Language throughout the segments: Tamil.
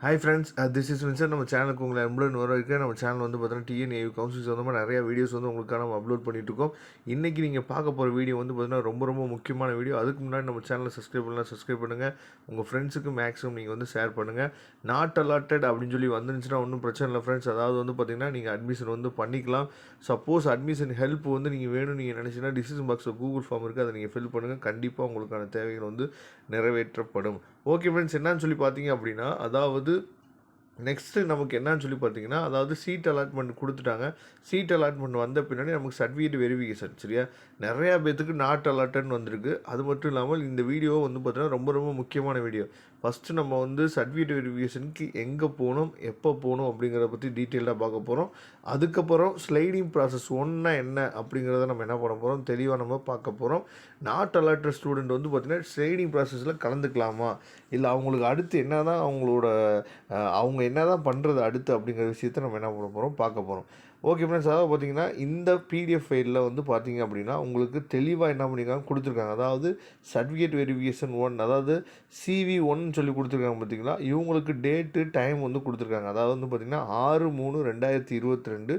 Hi friends, this is Vincent. நம்ம சேனலுக்கு உங்களை அன்புடன் வரவேற்கிறேன். நம்ம சேனல் வந்து பார்த்தீங்கன்னா TNAU கவுன்சில் சம்மந்தமாக நிறைய வீடியோஸ் வந்து உங்களுக்காக நம்ம அப்லோட் பண்ணிட்டு இருக்கோம். இன்றைக்கி நீங்கள் பார்க்க போகிற வீடியோ வந்து பார்த்தீங்கன்னா ரொம்ப முக்கியமான வீடியோ. அதுக்கு முன்னாடி நம்ம சேனலை சப்ஸ்கிரைப் பண்ணுங்கள். உங்கள் ஃப்ரெண்ட்ஸுக்கு மேக்ஸிமம் நீங்கள் வந்து ஷேர் பண்ணுங்கள். நாட் அலாட்டட் அப்படின்னு சொல்லி வந்துருந்துச்சுன்னா ஒன்றும் பிரச்சனை இல்லை ஃப்ரெண்ட்ஸ். அதாவது வந்து பார்த்தீங்கன்னா நீங்கள் அட்மிஷன் வந்து பண்ணிக்கலாம். சப்போஸ் அட்மிஷன் ஹெல்ப் வந்து நீங்கள் வேணும் நீங்கள் நினச்சிங்கன்னா டிசிஷன் பாக்ஸில் கூகுள் ஃபார்ம் இருக்குது, அதை நீங்கள் ஃபில் பண்ணுங்கள். கண்டிப்பாக உங்களுக்கான தேவைகள் வந்து நிறைவேற்றப்படும். ஓகே ஃப்ரெண்ட்ஸ், என்னன்னு சொல்லி பார்த்தீங்க அப்படின்னா, அதாவது நெக்ஸ்ட்டு நமக்கு என்னன்னு சொல்லி பார்த்தீங்கன்னா, அதாவது சீட் அலாட்மெண்ட் கொடுத்துட்டாங்க. சீட் அலாட்மெண்ட் வந்த பின்னாடி நமக்கு சர்டிஃபிகேட் வெரிஃபிகேஷன் சரியா, நிறையா பேத்துக்கு நாட் அலாட்டட்னு வந்திருக்கு. அது மட்டும் இல்லாமல் இந்த வீடியோ வந்து பார்த்தீங்கன்னா ரொம்ப முக்கியமான வீடியோ. ஃபஸ்ட்டு நம்ம வந்து சர்டிஃபிகேட் வெரிஃபிகேஷனுக்கு எங்கே போகணும், எப்போ போகணும் அப்படிங்கிறத பற்றி டீட்டெயிலாக பார்க்க போகிறோம். அதுக்கப்புறம் ஸ்லைடிங் ப்ராசஸ் ஒன்றா என்ன அப்படிங்கிறத நம்ம என்ன பண்ண போகிறோம், தெளிவாக நம்ம பார்க்க போகிறோம். நாட் அலாட்டட் ஸ்டூடெண்ட் வந்து பார்த்திங்கன்னா ஸ்லைடிங் ப்ராசஸில் கலந்துக்கலாமா, இல்லை அவங்களுக்கு அடுத்து என்ன தான் அவங்களோட அவங்க என்ன தான் பண்ணுறது அடுத்து அப்படிங்கிற விஷயத்தை நம்ம என்ன பண்ண போகிறோம் பார்க்க போகிறோம். ஓகே ஃப்ரெண்ட்ஸ், அதாவது பார்த்தீங்கன்னா இந்த பிடிஎஃப் ஃபைலில் வந்து பார்த்தீங்க அப்படின்னா உங்களுக்கு தெளிவாக என்ன பண்ணியிருக்காங்க கொடுத்துருக்காங்க. அதாவது சர்டிஃபிகேட் வெரிஃபிகேஷன் 1, அதாவது CV 1 சொல்லி கொடுத்துருக்காங்க பார்த்தீங்களா. இவங்களுக்கு டேட்டு டைம் வந்து கொடுத்துருக்காங்க. அதாவது வந்து பார்த்திங்கன்னா 6/3/2022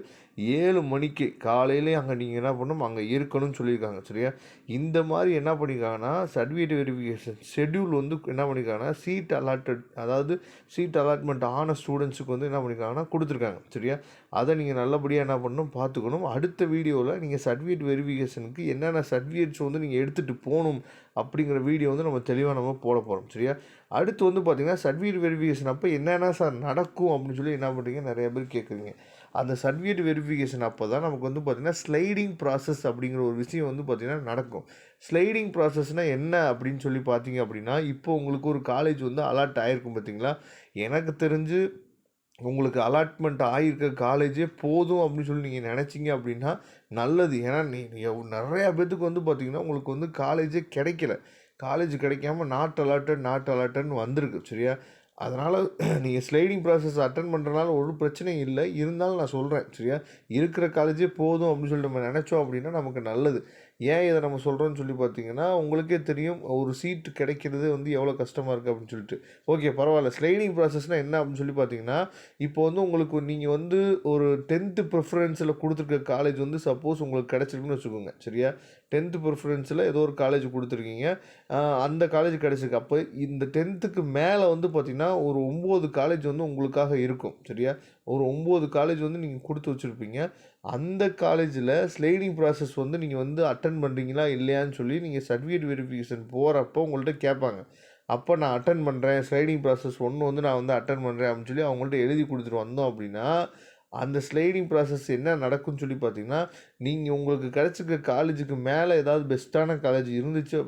7 மணிக்கு காலையிலே அங்கே நீங்கள் என்ன பண்ணணும், அங்கே இருக்கணும்னு சொல்லியிருக்காங்க சரியா. இந்த மாதிரி என்ன பண்ணியிருக்காங்கன்னா சர்டிஃபிகேட் வெரிஃபிகேஷன் ஷெட்யூல் வந்து என்ன பண்ணியிருக்காங்கன்னா சீட் அலாட்டட், அதாவது சீட் அலாட்மெண்ட் ஆன ஸ்டூடெண்ட்ஸுக்கு வந்து என்ன பண்ணியிருக்காங்கன்னா கொடுத்துருக்காங்க சரியா. அதை நீங்கள் நல்லபடியாக என்ன பண்ணணும் பார்த்துக்கணும். அடுத்த வீடியோவில் நீங்கள் சர்டிஃபிகேட் வெரிஃபிகேஷனுக்கு என்னென்ன சர்டிஃபிகேட்ஸ் வந்து நீங்கள் எடுத்துகிட்டு போகணும் அப்படிங்கிற வீடியோ வந்து நம்ம தெளிவாக நம்ம போட போகிறோம் சரியா. அடுத்து வந்து பார்த்திங்கன்னா சர்டிஃபிகேட் வெரிஃபிகேஷன் அப்போ என்னென்ன சார் நடக்கும் அப்படின்னு சொல்லி என்ன பண்ணுறீங்க நிறைய பேர் கேட்குறீங்க. அந்த சர்டிஃபிகேட் வெரிஃபிகேஷன் அப்போ தான் நமக்கு வந்து பார்த்திங்கன்னா ஸ்லைடிங் ப்ராசஸ் அப்படிங்கிற ஒரு விஷயம் வந்து பார்த்திங்கன்னா நடக்கும். ஸ்லைடிங் ப்ராசஸ்னால் என்ன அப்படின்னு சொல்லி பார்த்தீங்க அப்படின்னா, இப்போ உங்களுக்கு ஒரு காலேஜ் வந்து அலாட் ஆகிருக்கும் பார்த்தீங்களா. எனக்கு தெரிஞ்சு உங்களுக்கு அலாட்மெண்ட் ஆகியிருக்க காலேஜே போதும் அப்படின்னு சொல்லி நீங்கள் நினச்சிங்க அப்படின்னா நல்லது. ஏன்னா நிறையா பேர்த்துக்கு வந்து பார்த்திங்கன்னா உங்களுக்கு வந்து காலேஜே கிடைக்கல. காலேஜ் கிடைக்காம நாட் அலாட்டட்னு வந்திருக்கு சரியா. அதனால் நீங்கள் ஸ்லைடிங் ப்ராசஸ் அட்டன் பண்ணுறதுனால ஒரு பிரச்சனையும் இல்லை. இருந்தாலும் நான் சொல்கிறேன் சரியா, இருக்கிற காலேஜே போதும் அப்படின்னு சொல்லிட்டு நம்ம நினச்சோம் அப்படின்னா நமக்கு நல்லது. ஏன் இதை நம்ம சொல்கிறோன்னு சொல்லி பார்த்தீங்கன்னா, உங்களுக்கே தெரியும் ஒரு சீட்டு கிடைக்கிறது வந்து எவ்வளோ கஷ்டமாக இருக்குது அப்படின்னு சொல்லிட்டு. ஓகே பரவாயில்ல, ஸ்லைடிங் ப்ராசஸ்னால் என்ன அப்படின்னு சொல்லி பார்த்தீங்கன்னா, இப்போ வந்து உங்களுக்கு நீங்கள் வந்து ஒரு 10th ப்ரிஃபரன்ஸில் கொடுத்துருக்க காலேஜ் வந்து சப்போஸ் உங்களுக்கு கிடச்சிருக்குன்னு வச்சுக்கோங்க சரியா. 10th ப்ரிஃபரன்ஸில் ஏதோ ஒரு காலேஜ் கொடுத்துருக்கீங்க, அந்த காலேஜ் கிடச்சிருக்கு. அப்போ இந்த 10th மேலே வந்து பார்த்திங்கன்னா ஒரு 9 காலேஜ் வந்து உங்களுக்காக இருக்கும் சரியா. ஒரு 9 காலேஜ் வந்து நீங்கள் கொடுத்து வச்சுருப்பீங்க. அந்த காலேஜில் ஸ்லைடிங் ப்ராசஸ் வந்து நீங்கள் வந்து அட்டன் பண்ணுறீங்களா இல்லையான்னு சொல்லி நீங்கள் சர்டிஃபிகேட் வெரிஃபிகேஷன் போகிறப்போ உங்கள்கிட்ட கேட்பாங்க. அப்போ நான் அட்டன் பண்ணுறேன், ஸ்லைடிங் ப்ராசஸ் 1 வந்து நான் வந்து அட்டன் பண்ணுறேன் அப்படின்னு சொல்லி அவங்கள்ட்ட எழுதி கொடுத்துட்டு வந்தோம் அப்படின்னா, அந்த ஸ்லைடிங் ப்ராசஸ் என்ன நடக்கும்னு சொல்லி பார்த்தீங்கன்னா, நீங்கள் உங்களுக்கு கிடச்சிருக்க காலேஜுக்கு மேலே ஏதாவது பெஸ்ட்டான காலேஜ் இருந்துச்சு,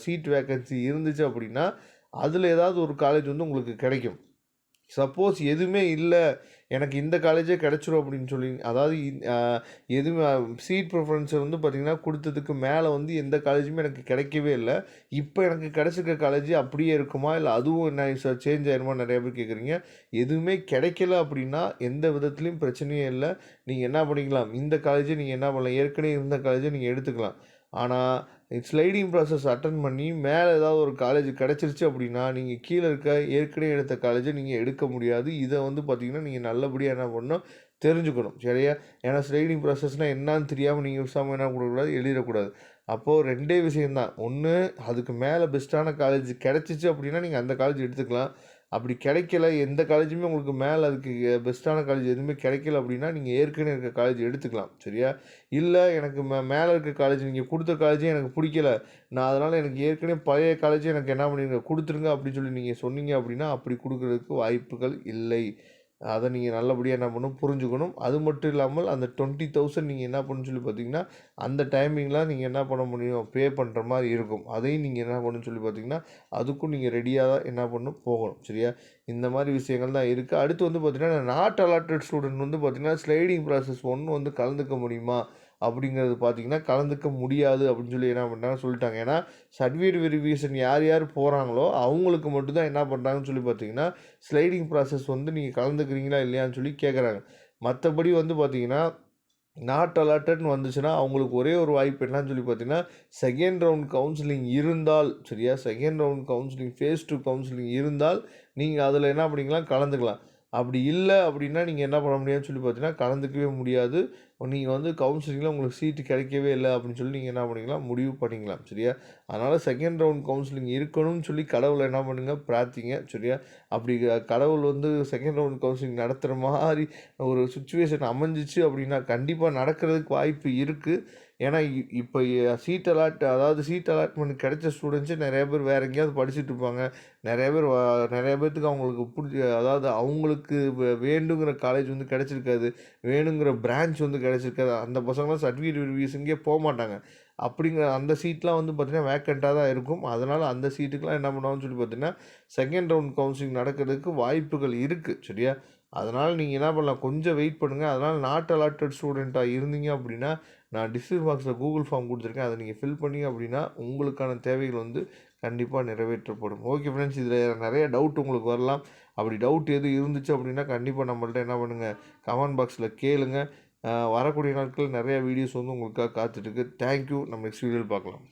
சீட் வேக்கன்சி இருந்துச்சு அப்படின்னா அதில் ஏதாவது ஒரு காலேஜ் வந்து உங்களுக்கு கிடைக்கும். சப்போஸ் எதுவுமே இல்லை, எனக்கு இந்த காலேஜே கிடச்சிரும் அப்படின்னு சொல்லி, அதாவது எதுவுமே சீட் ப்ரிஃபரன்ஸை வந்து பார்த்திங்கன்னா கொடுத்ததுக்கு மேலே வந்து எந்த காலேஜுமே எனக்கு கிடைக்கவே இல்லை, இப்போ எனக்கு கிடச்சிருக்க காலேஜ் அப்படியே இருக்குமா இல்லை அதுவும் என்ன சார் சேஞ்ச் ஆயிருமா நிறைய பேர் கேட்குறீங்க. எதுவுமே கிடைக்கல அப்படின்னா எந்த விதத்துலேயும் பிரச்சனையே இல்லை. நீங்கள் என்ன பண்ணிக்கலாம், இந்த காலேஜை நீங்கள் என்ன பண்ணலாம், ஏற்கனவே இருந்த காலேஜை நீங்கள் எடுத்துக்கலாம். ஆனால் ஸ்லைடிங் ப்ராசஸ் அட்டன் பண்ணி மேலே ஏதாவது ஒரு காலேஜ் கிடச்சிருச்சு அப்படின்னா நீங்கள் கீழே இருக்க ஏற்கனவே எடுத்த காலேஜை நீங்கள் எடுக்க முடியாது. இதை வந்து பார்த்திங்கன்னா நீங்கள் நல்லபடியாக என்ன பண்ணணும் தெரிஞ்சுக்கணும் சரியா. ஏன்னா ஸ்லைடிங் ப்ராசஸ்னால் என்னான்னு தெரியாமல் நீங்கள் விசாமல் என்ன கொடுக்கக்கூடாது, எழுதிடக்கூடாது. அப்போது 2 விஷயந்தான். ஒன்று, அதுக்கு மேலே பெஸ்ட்டான காலேஜ் கிடச்சிச்சு அப்படின்னா நீங்கள் அந்த காலேஜ் எடுத்துக்கலாம். அப்படி கிடைக்கல, எந்த காலேஜுமே உங்களுக்கு மேலே அதுக்கு பெஸ்ட்டான காலேஜ் எதுவுமே கிடைக்கல அப்படின்னா நீங்கள் ஏற்கனவே இருக்க காலேஜ் எடுத்துக்கலாம் சரியா. இல்லை எனக்கு மேலே இருக்க காலேஜ் நீங்கள் கொடுத்த காலேஜே எனக்கு பிடிக்கல, நான் அதனால் எனக்கு ஏற்கனவே பழைய காலேஜே எனக்கு என்ன பண்ணிடுங்க கொடுத்துருங்க அப்படின்னு சொல்லி நீங்கள் சொன்னீங்க அப்படின்னா அப்படி கொடுக்குறதுக்கு வாய்ப்புகள் இல்லை. அதை நீங்கள் நல்லபடியாக என்ன பண்ணணும் புரிஞ்சுக்கணும். அது மட்டும் இல்லாமல் அந்த 20,000 நீங்கள் என்ன பண்ணணும்னு சொல்லி பார்த்தீங்கன்னா அந்த டைமிங்லாம் நீங்கள் என்ன பண்ண முடியும், பே பண்ணுற மாதிரி இருக்கும். அதையும் நீங்கள் என்ன பண்ணணும்னு சொல்லி பார்த்தீங்கன்னா அதுக்கும் நீங்கள் ரெடியாக தான் என்ன பண்ணணும் போகணும் சரியா. இந்த மாதிரி விஷயங்கள் தான் இருக்குது. அடுத்து வந்து பார்த்திங்கன்னா நாட் அலாட்டட் ஸ்டூடெண்ட் வந்து பார்த்திங்கன்னா ஸ்லைடிங் ப்ராசஸ் 1 வந்து கலந்துக்க முடியுமா அப்படிங்கிறது பார்த்திங்கன்னா கலந்துக்க முடியாது அப்படின்னு சொல்லி என்ன பண்ணுறாங்க சொல்லிட்டாங்க. ஏன்னா சர்டிஃபிகேட் வெரிஃபிகேஷன் யார் யார் போகிறாங்களோ அவங்களுக்கு மட்டும்தான் என்ன பண்ணுறாங்கன்னு சொல்லி பார்த்தீங்கன்னா ஸ்லைடிங் ப்ராசஸ் வந்து நீங்கள் கலந்துக்கிறீங்களா இல்லையான்னு சொல்லி கேட்குறாங்க. மற்றபடி வந்து பார்த்திங்கன்னா நாட் அலாட்டட்னு வந்துச்சுன்னா அவங்களுக்கு ஒரே ஒரு வாய்ப்பு என்னன்னு சொல்லி பார்த்தீங்கன்னா, செகண்ட் ரவுண்ட் கவுன்சிலிங் இருந்தால் சரியா, second round counselling phase 2 counselling இருந்தால் நீங்கள் அதில் என்ன பண்ணிக்கலாம், கலந்துக்கலாம். அப்படி இல்லை அப்படின்னா நீங்கள் என்ன பண்ண முடியாதுன்னு சொல்லி பார்த்தீங்கன்னா, கலந்துக்கவே முடியாது. நீங்கள் வந்து கவுன்சிலிங்கில் உங்களுக்கு சீட்டு கிடைக்கவே இல்லை அப்படின்னு சொல்லி நீங்கள் என்ன பண்ணிக்கலாம், முடிவு பண்ணிக்கலாம் சரியா. அதனால் செகண்ட் ரவுண்ட் கவுன்சிலிங் இருக்கணும்னு சொல்லி கடவுளை என்ன பண்ணுங்கள், பிரார்த்திங்க சரியா. அப்படி கடவுள் வந்து செகண்ட் ரவுண்ட் கவுன்சிலிங் நடத்துகிற மாதிரி ஒரு சுச்சுவேஷன் அமைஞ்சிச்சு அப்படின்னா கண்டிப்பாக நடக்கிறதுக்கு வாய்ப்பு இருக்குது. ஏன்னா இப்போ சீட் அலாட்மெண்ட் கிடைச்ச ஸ்டூடெண்ட்ஸே நிறைய பேர் வேறு எங்கேயாவது படிச்சுட்டு இருப்பாங்க. நிறைய பேர்த்துக்கு அவங்களுக்கு அதாவது அவங்களுக்கு வேண்டுங்கிற காலேஜ் வந்து கிடச்சிருக்காது, வேணுங்கிற பிரான்ச் வந்து கிடச்சிருக்காது. அந்த பசங்களாம் சர்டிஃபிகேட் வெரிஃபிகேஷனுக்கே போக மாட்டாங்க. அப்படிங்கிற அந்த சீட்லாம் வந்து பார்த்திங்கன்னா வேக்கண்ட்டாக தான் இருக்கும். அதனால் அந்த சீட்டுக்கெலாம் என்ன பண்ணுவாங்கன்னு சொல்லி பார்த்தீங்கன்னா, செகண்ட் ரவுண்ட் கவுன்சிலிங் நடக்கிறதுக்கு வாய்ப்புகள் இருக்குது சரியா. அதனால் நீங்கள் என்ன பண்ணலாம், கொஞ்சம் வெயிட் பண்ணுங்கள். அதனால் நாட் அலாட்டட் ஸ்டூடெண்ட்டாக இருந்தீங்க அப்படின்னா, நான் டிஸ்கிரிப்ஷன் பாக்ஸில் கூகுள் ஃபார்ம் கொடுத்துருக்கேன். அதை நீங்கள் ஃபில் பண்ணீங்க அப்படின்னா உங்களுக்கான தேவைகள் வந்து கண்டிப்பாக நிறைவேற்றப்படும். ஓகே ஃப்ரெண்ட்ஸ், இதில் நிறைய டவுட் உங்களுக்கு வரலாம். அப்படி டவுட் எது இருந்துச்சு அப்படின்னா கண்டிப்பாக நம்மள்ட்ட என்ன பண்ணுங்கள், கமெண்ட் பாக்ஸில் கேளுங்க. வரக்கூடிய நாட்கள் நிறைய வீடியோஸ் வந்து உங்களுக்காக காத்துட்ருக்கு. தேங்க்யூ. நம்ம நெக்ஸ்ட் வீடியோவில் பார்க்கலாம்.